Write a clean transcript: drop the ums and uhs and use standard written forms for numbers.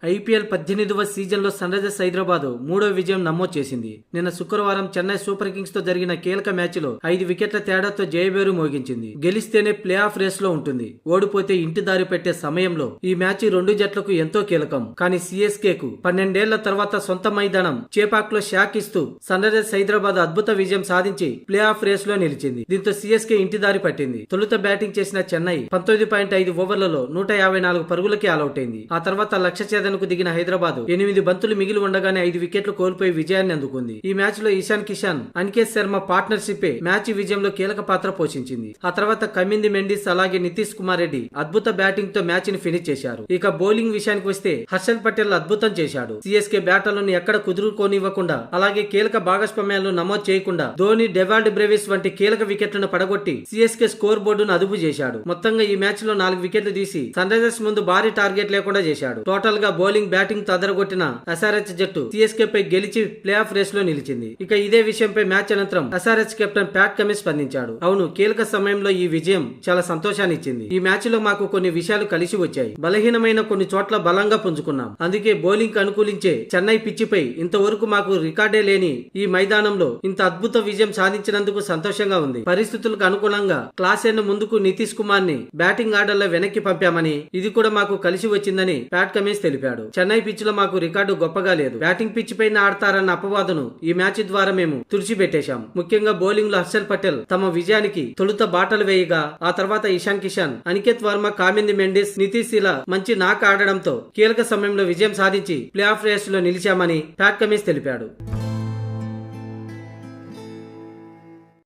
IPL 18వ సీజన్లో sun Risers Hyderabad మూడో విజయం నమోదు చేసింది. నిన్న శుక్రవారం చెన్నై సూపర్ కింగ్స్ తో జరిగిన కీలక మ్యాచ్లో 5 వికెట్ల తేడాతో జయబేరు మోగించింది. గెలిస్తేనే ప్లే ఆఫ్ రేస్ లో ఉంటుంది, ఓడిపోతే ఇంటి దారి పెట్టే సమయంలో ఈ మ్యాచ్ రెండు జట్లకు ఎంతో కీలకం. కానీ సిఎస్కే కు 12 ఏళ్ల తర్వాత సొంత మైదానం చేపాక్ లో షాక్ ఇస్తూ సన్ రైజర్స్ హైదరాబాద్ అద్భుత విజయం సాధించి ప్లే ఆఫ్ రేస్ లో నిలిచింది. దీంతో సిఎస్కే ఇంటి దారి పట్టింది. తొలుత బ్యాటింగ్ చేసిన చెన్నై 19.5 ఓవర్లలో 154 పరుగులకి ఆలౌట్ అయింది. ఆ తర్వాత లక్ష్య ఛేదనకు దిగిన హైదరాబాద్ 8 బంతులు మిగిలి ఉండగానే 5 వికెట్లు కోల్పోయి విజయాన్ని అందుకుంది. ఈ మ్యాచ్ లో ఇషాన్ కిషాన్, అనికేత్ శర్మ పార్ట్నర్షిప్ మ్యాచ్ విజయంలో కీలక పాత్ర పోషించింది. ఆ తర్వాత కమింది మెండిస్ అలాగే నితీష్ కుమార్ రెడ్డి అద్భుత బ్యాటింగ్ తో మ్యాచ్ ని ఫినిష్ చేశారు. ఇక బౌలింగ్ విషయానికి వస్తే హర్షల్ పటేల్ అద్భుతం చేశాడు. సిఎస్కే బ్యాటర్లను ఎక్కడ కుదురుకోనివ్వకుండా అలాగే కీలక భాగస్వామ్యాలను నమోదు చేయకుండా ధోని, డెవాల్డ్ బ్రేవిస్ వంటి కీలక వికెట్లను పడగొట్టి సిఎస్కే స్కోర్ బోర్డును అదుపు చేశాడు. మొత్తంగా ఈ మ్యాచ్ లో 4 వికెట్లు తీసి సన్ రైజర్స్ ముందు భారీ టార్గెట్ లేకుండా చేశాడు. టోటల్ గా బౌలింగ్ బ్యాటింగ్ తో అదరగొట్టిన ఎస్ఆర్హెచ్ జట్టు సిఎస్కే పై గెలిచి ప్లే ఆఫ్ రేస్ లో నిలిచింది. ఇక ఇదే విషయంపై మ్యాచ్ అనంతరం ఎస్ఆర్హెచ్ కెప్టెన్ ప్యాట్ కమిన్స్ స్పందించాడు. అవును, కీలక సమయంలో ఈ విజయం చాలా సంతోషాన్ని ఇచ్చింది. ఈ మ్యాచ్ లో మాకు కొన్ని విషయాలు కలిసి వచ్చాయి. బలహీనమైన కొన్ని చోట్ల బలంగా పుంజుకున్నాం. అందుకే బౌలింగ్ కు అనుకూలించే చెన్నై పిచ్చిపై ఇంతవరకు మాకు రికార్డే లేని ఈ మైదానంలో ఇంత అద్భుత విజయం సాధించినందుకు సంతోషంగా ఉంది. పరిస్థితులకు అనుగుణంగా క్లాసెన్ ముందుకు నితీష్ కుమార్ ని బ్యాటింగ్ ఆర్డర్ లో వెనక్కి పంపామని, ఇది కూడా మాకు కలిసి వచ్చిందని ప్యాట్ కమిన్స్ తెలిపాడు. చెన్నై పిచ్ లో మాకు రికార్డు గొప్పగా లేదు. బ్యాటింగ్ పిచ్ పైన ఆడతారన్న అపవాదును ఈ మ్యాచ్ ద్వారా మేము తుడిచిపెట్టేశాం. ముఖ్యంగా బౌలింగ్ లో హర్షల్ పటేల్ తమ విజయానికి తొలుత బాటలు వేయగా ఆ తర్వాత ఇషాన్ కిషాన్, అనికేత్ వర్మ, కామింది మెండిస్, నితీష్ ఇలా మంచి నాక ఆడడంతో కీలక సమయంలో విజయం సాధించి ప్లే ఆఫ్ రేస్ లో నిలిచామని ప్యాట్ కమిన్స్ తెలిపాడు.